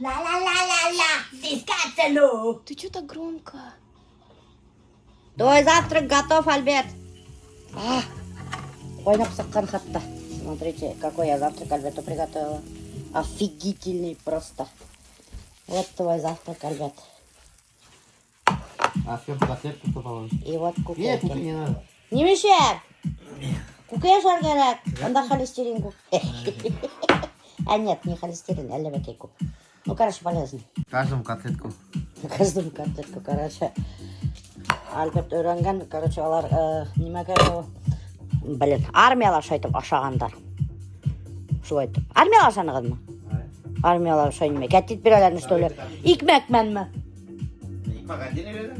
Ла-ла-ла-ла-ла, дискателю. Ты что так громко? Твой завтрак готов, Альберт. Ойнап сыққан хатта. Смотрите, какой я завтрак Альберту приготовила. Офигительный просто. Вот твой завтрак, Альберт. А сверху котлетку кто положит? И вот Нет, куколки. куки не надо. Немесе! Кукешар керек. Анда холестерин куп. А нет, не холестерин, а левый куп. Ну, короче, полезно. Каждому котлетку. Каждому котлетку, короче. Альберт үйренген, короче, олар немеге блин, армиялар шайтып ашағандар. Шу айтып. Армиялар санығыз ма? Армиялар шай неме. Кәттет бірелерін үстөлі. Икмәк мәнмі? Икмак отдельно береді?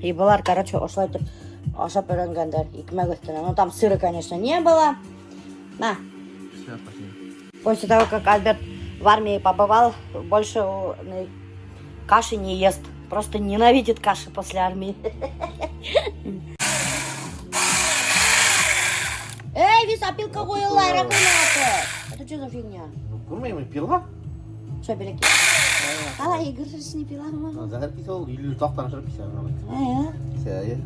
И бұлар, короче, осылай айтып ашап үйренгендер. Икмәк үстіне. Ну, там сыры, конечно, не было. На. Все, спасибо. После того, как Альберт в армии побывал, больше каши не ест. Просто ненавидит каши после армии. Эй, вис, опилка хуила, это что за фигня? Көрмеймін, пила? Что, береки? Игорь не пила, ма? Зәһәр кисе ол, үйлі тақтан шығарып кисе. Кисе,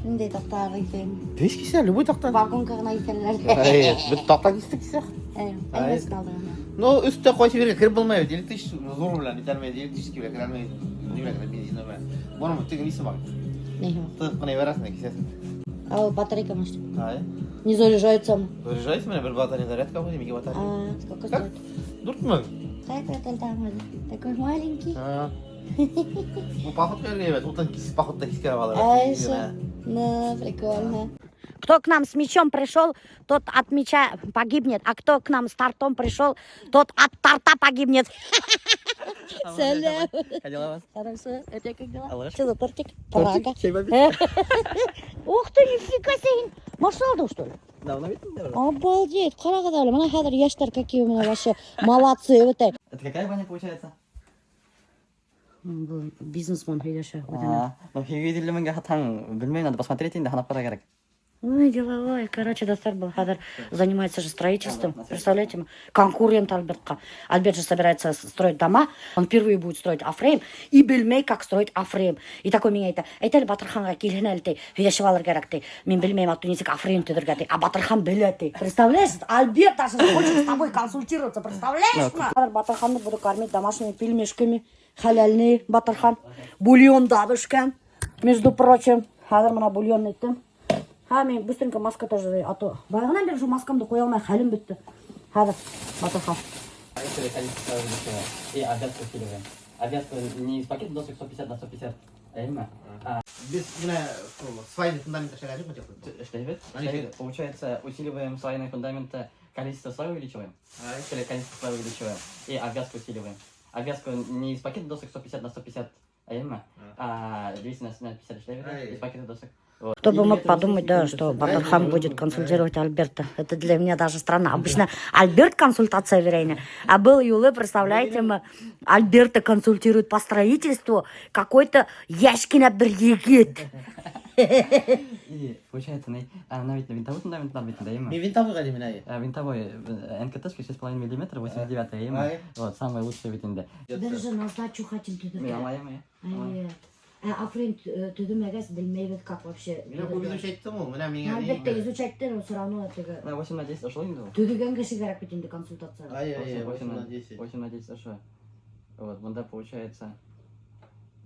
Шындай тақтар екен. Бес кисе, любой тақтан. Вагонкағына екенлер. Бір тақтан кисті кисе. Әймес қалды. Ну, үсті қойсы берген, кіріп болмайды. Электрический зор білән, итермейді, электрический білән, кірәлмейді. Немелер, бензина білән. Бұның түгі несі бар? Тығып қына берасың, кисесің. А ол батарейка может? Ай. Не заряжается. Заряжайся мене, бір батарея зарядка қойдым, екі батарея. Сколько Как? стоит? Дұртмын. Какой это там? Такой маленький. Ну, поход берген, утын кисіп, походта кискеріп алыр. Да, прикольно. Кто к нам с мечом пришел, тот от меча погибнет, а кто к нам с тортом пришел, тот от торта погибнет. Салям. Как дела у вас? Хорошо. А тебя как дела? Алло. Что за тортик? Тортик? Прага. Чей бабик? Ух ты, нифига себе. Машина алдың, что ли? Давно видно? Обалдеть. Қарағыда, мына хәзір яштар какие у меня вообще молодцы. Это какая баня получается? Бизнесмен, видишь. Ну, фигурилимге хатан, білмеймін, надо посмотреть, инде ханап қара керек. Ой, деловой. Короче, достар был. Хадр занимается же строительством. Представляете, конкурент Альбертка. Альберт же собирается строить дома. Он впервые будет строить афрейм. И бельмей, как строить афрейм. И такой меня это. Это Батырханға келген әлі. Видяшевалар керек ты. Мен бельмейм, а тунисик афрейм тедірге. А Батырхан білет ты. Представляешь? Альберт даже хочет с тобой консультироваться. Представляешь? Хадр Батырханды буду кормить домашними пельмешками. Халяльный Батырхан. Бульон дабышкан. Между прочим. Хадр мына бульон еттім. Мен быстренько маска тоже, а то бағынан бері маскамды қоя алмай хәлім бітті. Хәзір, Батырхан. И обвязку усиливаем. Обвязку не из пакета досок 150 на 150, а именно. Без, свайный фундамент шагажи хотел. Что это? Получается, усиливаем свайные фундаменты, количество слоев увеличиваем. Или количество слоев увеличиваем. И обвязку усиливаем. Обвязку не из пакета досок 150 на 150, а именно. 200 на 50 из пакета досок. Кто бы мог подумать, да, что Батырхан будет консультировать Альберта. Это для меня даже странно. Обычно Альберт консультация верения, а был Юлы, представляете, Альберта консультирует по строительству какой-то Яшкина бригет. И получается, она ведь винтовой фундамент надо быть, да, именно? Не винтовой гадим, не. Винтовой НКТ 6,5 мм, 89 именно. Вот, самый лучший витинде. Даже на сдачу хотим туда. Моя. А френд, ты думаешь, бельмейвет как вообще? Я бы изучать тому, меня меня. Альберта изучать-то все равно это... На 8 на 10 дошло, не думаю? Ты генга сигарет пятинды консультация. Ай-яй-яй, 8 на 10. 8 на 10 дошло. Вот, мында получается...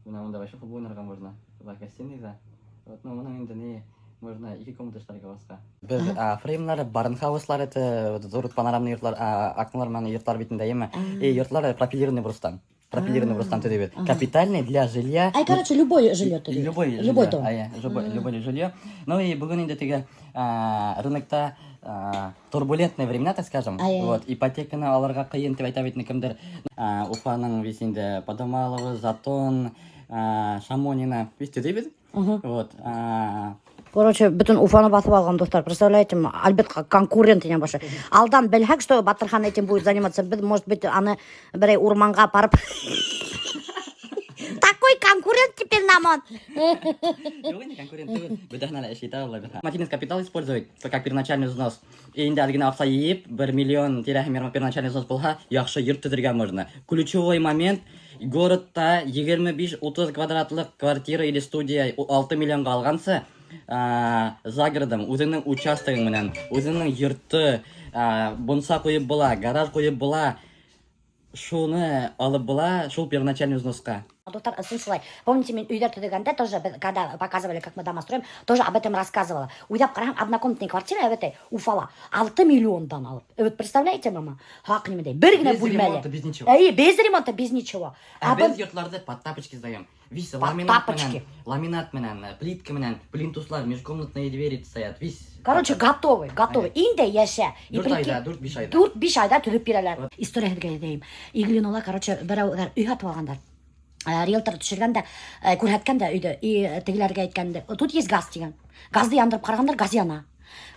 Мында вообще футбольный рога можно. Гостиный за. Вот, ну, мына енді не... Можно екі комнаташтарға басқа. Біз фреймлары, барнхауслар, это зор панорамный йортлар, окналар мен йортлар бетінде еме. И йортлар пропилированный брустан. Пропилированный брустан ты дебет. Капитальный для жилья. Короче, любое жилье ты Любой дом. Любое жилье. Ну и бүгін енді теге рынокта турбулентные времена, так скажем. Вот, ипотеканы аларға қиын деп айта бетіне кімдер. Уфаның весінде Подомалова, Затон, Шамонина, весте дебет. Вот. Короче, бүтін Уфаны басып алған достар, представляете, Альберт конкурент ене башы. Алдан білхак, что Батырхан этим будет заниматься, может быть, аны бірей урманға апарып. Такой конкурент теперь нам он. Вы не конкуренты, вы догнали, я считаю, материнский капитал использовать как первоначальный взнос. И инде алгина акса еп, 1 миллион тирахи первоначальный взнос болха, яхшы йорт түзерге можно. Ключевой момент, городта 25-30 квадратлық квартира или студия 6 миллионға алғансы, за городом, өзінің участогың менен, өзінің йорты, бонса қойып бола, гараж қойып бола, шуны алып бола, шул первоначальный взноска. Доктор, слышала, помните, Уйдер Тудыганда тоже, когда показывали, как мы дома строим, тоже об этом рассказывала. Уйдер Карам, однокомнатная квартира в этой Уфала, 6 миллиондан алып. Вот представляете, мама? Хак немедей. Без ремонта, без ничего. Без ремонта, без ничего. Без йортларды под тапочки сдаем. Весь ламинат менен, плитка менен, плинтуслар, межкомнатные двери стоят, весь. Короче, готовы. Инде яша. 4-5 айда түзіп берелер. История дейм. Иглин ола, короче, бір үй атып алғандар. Риэлтор түшіргенде, көрсеткенде үйді, и тегілерге айткенде, тут есть газ деген. Газды яндырып қарағандар, газ яна.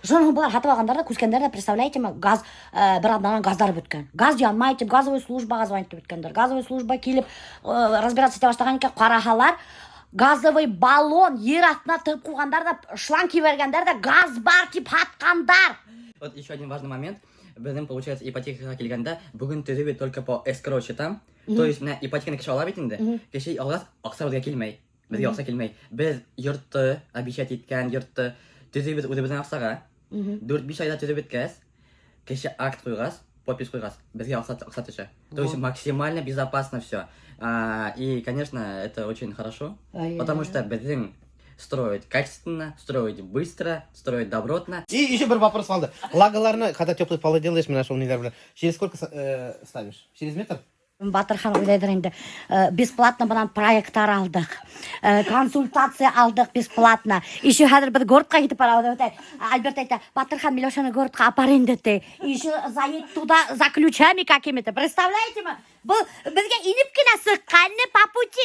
Жон бұлар хатып алғандарда, күскендерде, представляете ма, газ, бір адамнан газдар бүткен. Газ янмайды, газовый службаға звонит бүткендер. Газовый служба келіп, разбираться ете баштаған екен, қарахалар, газовый баллон ер астына тығып қуғандар да, шланг кибергендер да, газ бар деп хатқандар. Вот еще один важный момент. Біздің, получается, ипотека келгенде, бүгін төзебе только по эскроу счетам. То есть, ипотеканы кеше ала бетінде, кеше алғас, ақса бізге келмей. Бізге ақса келмей. Біз йортты, обещать еткен йортты, төзебе өзіміздің ақсаға. 4-5 айда төзебе еткәс, кеше акт қойғас, подпись қойғас, бізге ақса түші. То есть, максимально безопасно все. И, конечно, это очень хорошо, потому что біздің строить качественно, строить быстро, строить добротно. И еще бір вопрос қалды. Лагаларны, когда теплый полы делаешь, мен нашел нелер, через сколько ставишь? Через метр? Батырхан ойлайдыр енді, бесплатно бұнан проекттар алдық, консультация алдық бесплатно. Еще қазір бір городқа кетіп барады, Альберт айтты, Батырхан, Милешаны городқа апарайын деді. Еще заедет туда за ключами какими-то. Представляете ма? Бұл бізге иніп кіне сыққаны по пути,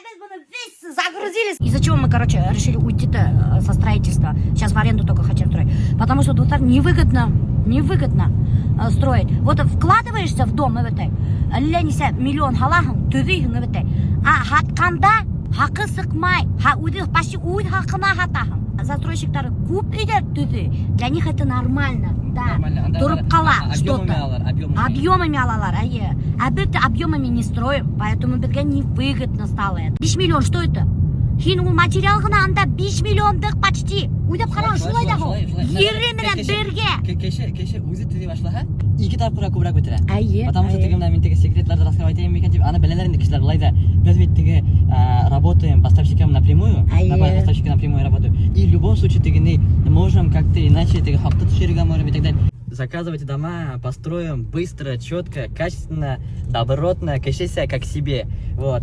біз бұны весь загрузились. Из-за чего мы, короче, решили уйти-то со строительства. Сейчас в аренду только хотим строить. Потому что тут невыгодно строить. Вот вкладываешься в дом, ленися миллион халахын, төзейхін, хатқанда хақы сықмай, почти уйд хақына хатахын. Застройщиктары көп үйдер төзей. Для них это нормально, да. Тұрып қала, что-то. Объемами алалар, а біз объемами не строим, поэтому бізге невыгодно стало это. 5 миллион, что это? Хин ол материал ғына анда 5 миллиондық почти. Уйдап қараң, шулай да ғой. Ері менен берге. Кеше өзі төзей башлаға, 2 тапқыра көбірек бітірі. Потому что тегімді мен теге секретларды раскрывать етейін бекен деп, аны білелерінде кішілер былай да, біз ведь теге работаем поставщикам напрямую, поставщики напрямую работают. И в любом случае теге можем как-то иначе теге хақты түшерге можем и так далее. Заказывайте дома, построим быстро, четко, качественно, добротно, кешеся как себе. Вот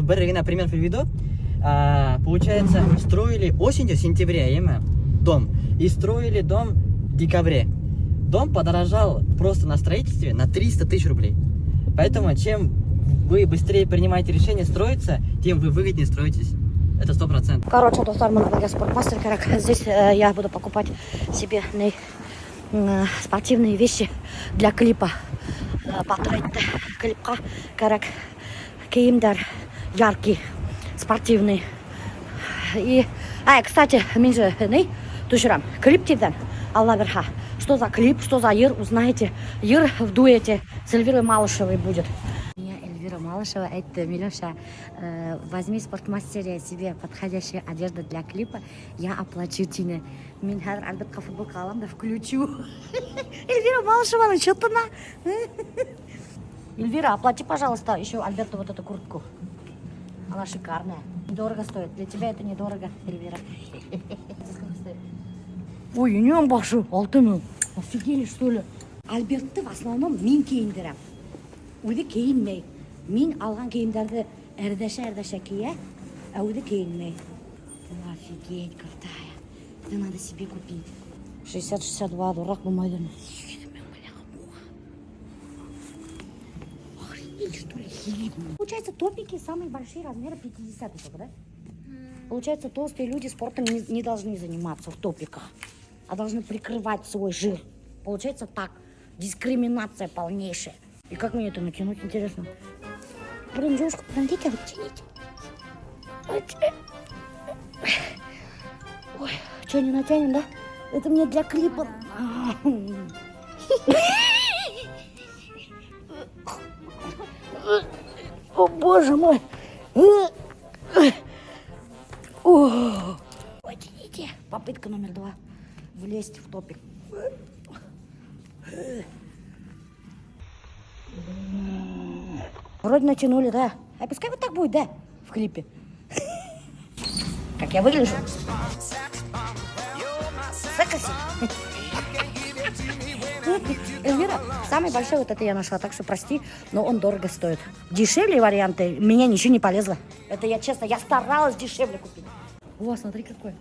пример приведу. Получается, строили осенью, в сентябре, дом. И строили дом в декабре. Дом подорожал просто на строительстве на 300 тысяч рублей. Поэтому, чем вы быстрее принимаете решение строиться, тем вы выгоднее строитесь. Это 100%. Короче, достар мына спортмастер керек. Здесь я буду покупать себе спортивные вещи для клипа. Патроидты клипқа керек киімдер яркий, спортивный. И, кстати, мен же түшірам клип дейден, Алла бірха. Что за клип, что за Ир, узнаете. Ир в дуэте с Эльвирой Малышевой будет. Эльвира Малышева, это Милеша, возьми в спортмастере себе подходящую одежду для клипа, я оплачу тебе. Мен хәзер Альбертқа футболка алам да включу. Эльвира Малышева, что-то на. Эльвира, оплати, пожалуйста, еще Альберту вот эту куртку. Она шикарная. Недорого стоит. Для тебя это недорого, Эльвира. Ой, не башу, 6 миллион. Офигели, что ли? Альбертты в основном мен киіндірім. Өзі киінмей. Мен алған киімдерді әрдәшә кие, өзі киінмей. Офигеть, крутая. Это надо себе купить. 60-62, дурак бумайды. Охренеть, что ли? Получается, топики самые большие размеры 50 только, да? Получается, толстые люди спортом не должны заниматься в топиках, а должны прикрывать свой жир. Получается так. Дискриминация полнейшая. И как мне это натянуть, интересно? Блин, девушка, подойдите, оттяните. Ой, что, не натянем, да? Это мне для клипа. О, боже мой. Потяните. Попытка номер 2. Влезть в топик. Вроде натянули, да? А пускай вот так будет, да? В клипе. Как я выгляжу? Секси. Эльвира, самый большой вот это я нашла, так что прости, но он дорого стоит. Дешевле варианты, меня ничего не полезло. Это я честно, я старалась дешевле купить. О, смотри какой.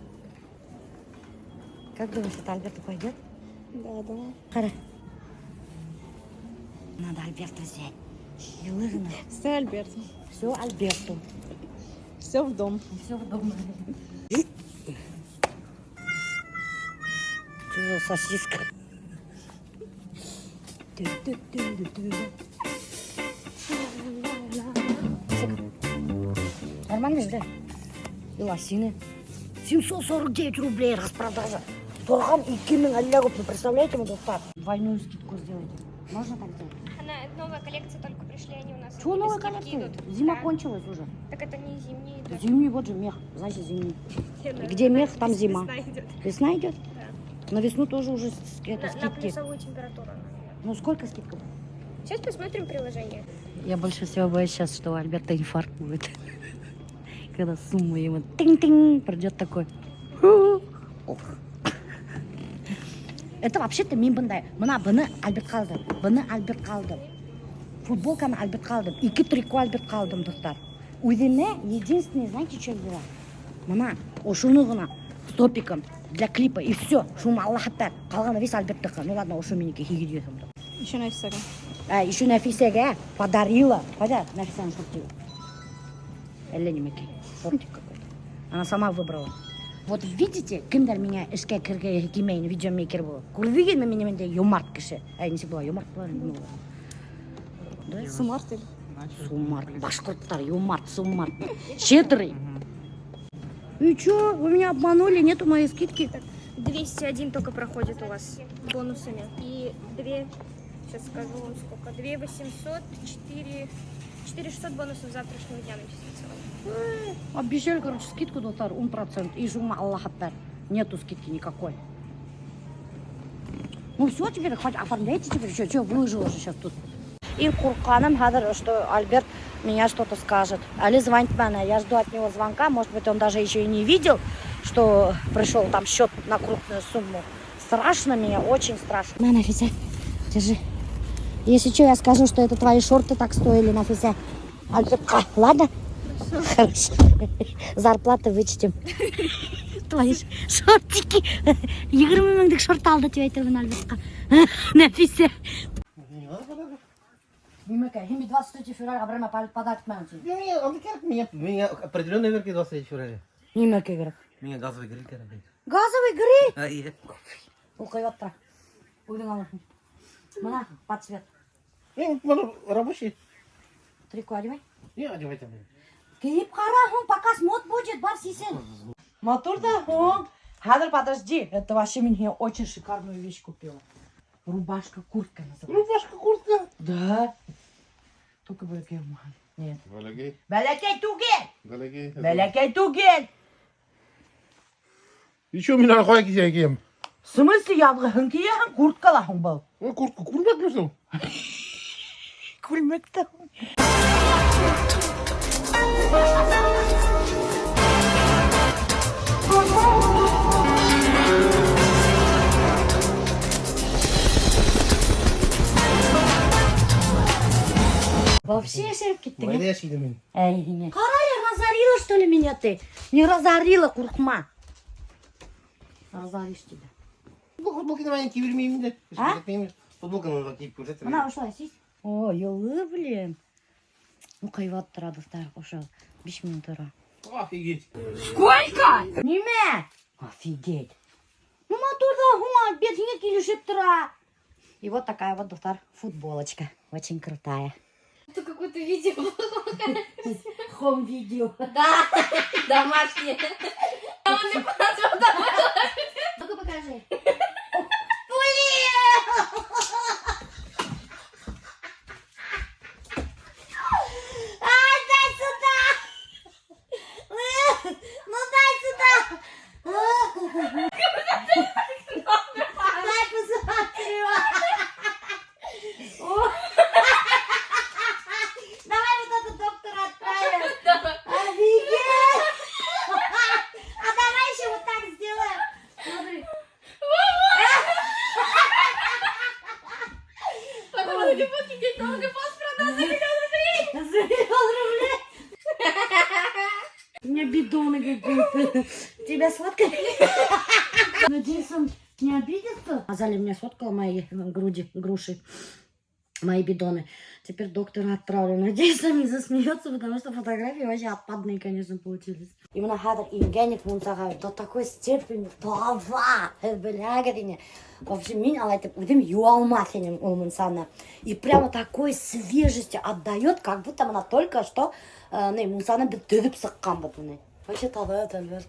Как думаешь, это Альберту пойдет? Да, думаю. Харе. Надо Альберту взять. И лыжи надо. Все, Альберт. Все Альберту. Все в дом. Все в доме. Что за сосиска? Нормально же, да? И лосины. 749 рублей распродажа. Торхан и Кимин Аллягов, вы представляете, Мадуфар? Двойную скидку сделайте. Можно так сделать? Новая коллекция только пришли, они у нас. Чего новая скидки коллекция? идут. Зима Да. кончилась уже. Так это не зимние идут. Зимний, вот же мех. Значит, зимний. Где мех, там зима. Весна идет. Весна идет? Да. На весну тоже уже это, На скидки. плюсовую температуру. Ну, сколько скидка? Сейчас посмотрим приложение. Я больше всего боюсь сейчас, что у Альберта инфаркт будет. Когда сумма ему тинг-тинг придет такой. Это вообще-то мен бұндай. Мына бұны Альберт қалды. Бұны Альберт қалды. Футболканы Альберт қалдым. 2 трико Альберт қалдым, достар. Өзіме единственное, знаете, что взяла? Мына, ошуны ғана с топиком для клипа. И все. Шума Аллах әттәр. Қалғаны весь Альберттікі. Ну ладно, ошу менікі хиги десем. Еще на всяком. Еще Нафисеге подарила. Пойдя, Нафисаның шорты. Или немекей. Шортик какой-то. Она сама выбрала. Вот видите, кімдер меня ішке кірге кимейін видеомейкер болды. Көрдеген мен менде юмарт кіші. Несі была, юмарт была. Да? Сумарт или? Сумарт. Башқұрттар, юмарт, сумарт. Щедрый. И чё, вы меня обманули, нету моей скидки? 201 только проходит у вас бонусами. И 2, сейчас скажу вам сколько, 2 800, 400 бонусов завтрашнего дня начислится. Обещали, короче, скидку, достар, 1%. И жума Аллах Акбар. Нету скидки никакой. Ну все, теперь хоть оформляйте теперь. Что, выложила же сейчас тут. И Курканом, что Альберт меня что-то скажет. Али звонит мне, я жду от него звонка. Может быть, он даже еще и не видел, что пришел там счет на крупную сумму. Страшно мне, очень страшно. На, Нафиса, держи. Если что, я скажу, что это твои шорты так стоили, Нафиса. Альберт, ладно? Хорошо. Зарплаты вычтем. Твои шортики. 20 мыңдық шорт алды деп айтырмын Альбертқа. Нафиса. Немекай, 23 февраля время подарок мәнші. Мне определенный верки 23 февраля. Немекай керек. Мне газовый гриль керек. Газовый гриль? А, iya. Оқи отыр. Үйдің алырсың. Мына, под цвет. Mana рабочий? Трико одевай. Не, одевайте. Киіп қара, он показ мод будет, бар сисен. Мотор да, он. Хадр, подожди. Это вообще мне очень шикарную вещь купила. Рубашка, куртка называется. Рубашка, куртка. Да. Только бәләкей маған. Нет. Бәләкей. Бәләкей түгел. Бәләкей. Бәләкей түгел. И что меня нахуй кисем? В смысле ябғын киеһің, курткалаһың был. Куртку курмак мısın? Күлмәктә. Вообще шеріп кеттің. Майда яшиді мен. Әйне. Қарай, разорила, что ли, меня ты? Не разорила, куркма. Разоришь тебя. Футболканы мен кие бермеймін де. А? Футболканы киіп көрсетіп. Мына осылай сіз. О, йылы, блин. Ну, қайват тұрады, достар, қошал. 5 минут тұра. Офигеть. Неме? Офигеть. Ну, моторда хуа, бетіңе келушіп тұра. И вот такая вот, достар, футболочка. Очень крутая. Это какое-то видео. Хом-видео. Да, домашнее. А он не посмотрел домашнее. Ну-ка покажи. Давай вот этот доктора отправим. Офигеть! А давай еще вот так сделаем. Смотри. За миллион рублей. У меня бидоны какие-то. Тебя сфоткали? Надеюсь, он не обидится? Азали мне сфоткала мои груди, груши. Мои бидоны. Теперь доктору отправлю. Надеюсь, он не засмеется, потому что фотографии вообще отпадные, конечно, получились. Именно Хадр Евгений Мунцагав до такой степени това, блягадине. В общем, меня алайтып, удим юалмафинем улмунсана. И прямо такой свежести отдает, как будто она только что мунсана бітігіп сыққан бұтыны. Вообще талдает, Альберт.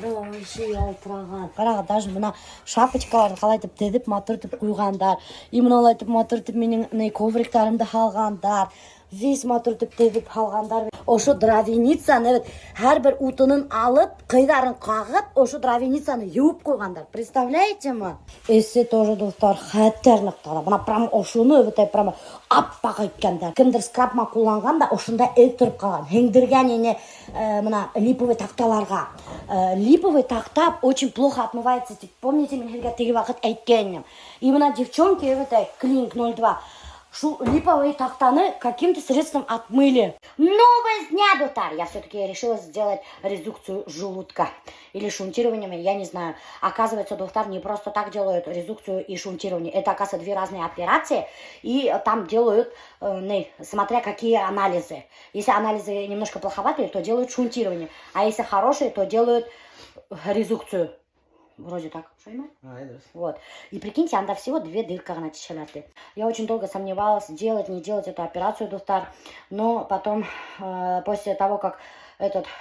Прямо вообще ялтыраған. Қараға, даже мына шапочкаларын қалайтып дедіп, матыртып қойғандар. И мыналайтып матыртып менің ковриктарымды халғандар. Весь матыртып дедіп халғандар. Ошу дровеницаны, әрбір утынын алып, қидарын қағып, ошу дровеницаны юып қойғандар. Представляете ма? Эссе тоже, достар, хәттерлік тағда. Бұна прям ошуны, прямо аппақ еткендар. Кімдір скраб мақуланған да, ошында ел тұрып қалған. Хеңдірген ене мына липовый тақталарға. Липовый тақта очень плохо отмывается. Помните, мен херге теги вақыт әйткенім. И мына девчонки, Клинк 02, шу липовые тахтаны каким-то средством отмыли. Новость дня, доктор! Я все-таки решила сделать редукцию желудка. Или шунтирование, я не знаю. Оказывается, доктор не просто так делают редукцию и шунтирование. Это, оказывается, две разные операции. И там делают, смотря какие анализы. Если анализы немножко плоховатые, то делают шунтирование. А если хорошие, то делают редукцию. Вроде так. Вот. И прикиньте, анда всего 2 дырка начали. Я очень долго сомневалась, делать, не делать эту операцию, доктор. Но потом, после того, как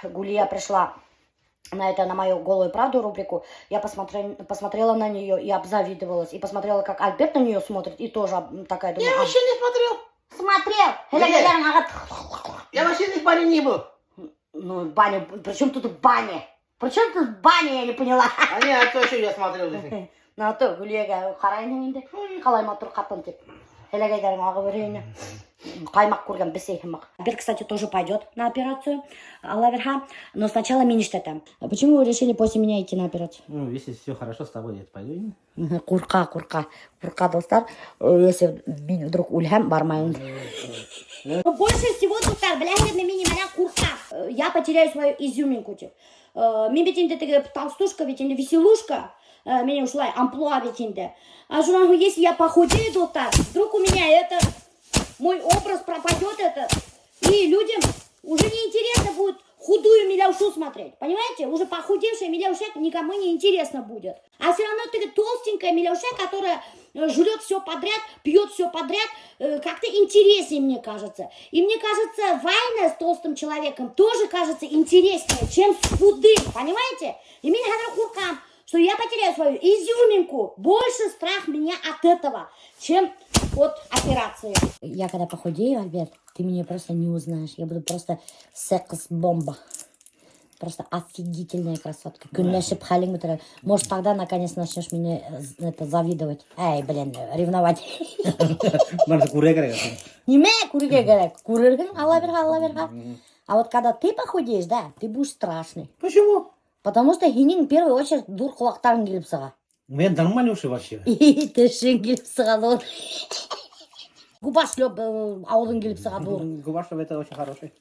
Гулия пришла на мою голую правду рубрику, я посмотрела на нее и обзавидовалась. И посмотрела, как Альберт на нее смотрит, и тоже такая думаю. Я вообще не смотрел. Смотрел! Я вообще в бане не был. Ну, баня, при чем тут баня? Причем тут баня, я не поняла. А не, а то еще я смотрел. Ну, а то Гулияға қарайын енді. Қалай матур қатын деп. Хелегайдарын ағы берейін. Қаймақ көрген бісейхім. Альберт, кстати, тоже пойдет на операцию. Алла верха. Но сначала министрата. А почему вы решили после меня идти на операцию? Ну, если все хорошо с тобой, я пойду. Курка, достар. Если вдруг ульхам, бармайын. Больше всего, доктор, блядь, на меня курка. Я потеряю свою изюминку. Мен бетінде теге толстушка, ведь веселушка, меня ушла амплуа бетінде. А журналу, если я похудею, доктор, вдруг у меня мой образ пропадет и людям уже неинтересно будет худую Миляушу смотреть. Понимаете? Уже похудевшая Миляуша никому не интересно будет. А все равно такая толстенькая Миляуша, которая жрет все подряд, пьет все подряд, как-то интереснее, мне кажется. И мне кажется, война с толстым человеком тоже кажется интереснее, чем с худым. Понимаете? И меня хуркам, что я потеряю свою изюминку. Больше страх меня от этого, чем от операции. Я когда похудею, Альберт, ты меня просто не узнаешь. Я буду просто секс-бомба. Просто офигительная красотка. Может, тогда наконец начнешь меня завидовать. Эй, блин, ревновать. Не меня курить керек. Алла верха. А вот когда ты похудеешь, да, ты будешь страшный. Почему? Потому что хинин в первую очередь дур кулактарын келіп сыға. У меня нормальный уши вообще. И ты шин келіп сыға дур. Губа шлеп ауылын келіп сыға дур. Губа шлеп это очень хороший.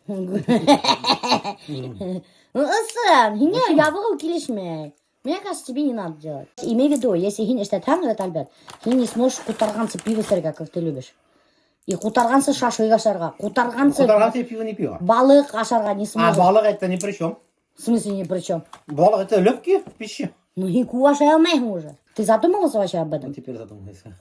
Сын, хинер ябығы келешмей. Мне кажется, тебе не надо делать. Имей в виду, если хин ішті таңғы, Альберт, хин не сможешь кутарганцы пиво сырға, как ты любишь. И кутарганцы шашлык ашарға. Кутарганцы пиво не пиво. балык ашарға не сможешь. А балык это ни при чем. В смысле ни при чем? Балык это легкие пищи. Ну и куашай алмайым уже. Ты задумывался вообще об этом? Теперь задумайся.